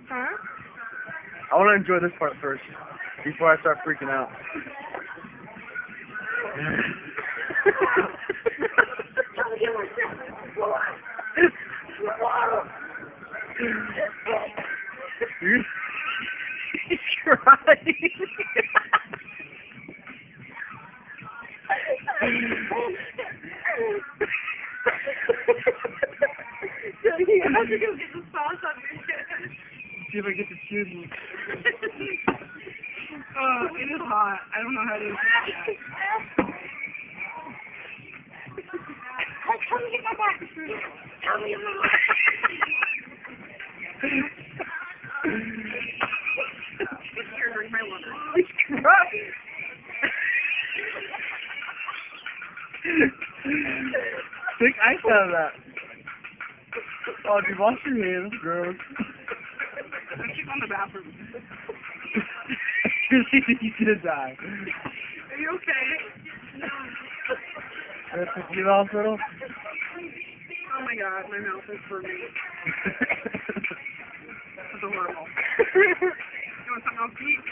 Huh? I want to enjoy this part first, before I start freaking out. He's crying. You have to go get the sauce on your head. See if I get to choose one. Oh, it is hot. I don't know how to do that. Hey, come get my back. Come get my back. Here, drink my water. He's crying. Take ice out of that. Oh, dude, wash your hands, gross. Let's check on the bathroom. He's gonna die. Are you okay? That's the key hospital? Oh my god, my mouth is burning. That's horrible. You want something else to eat?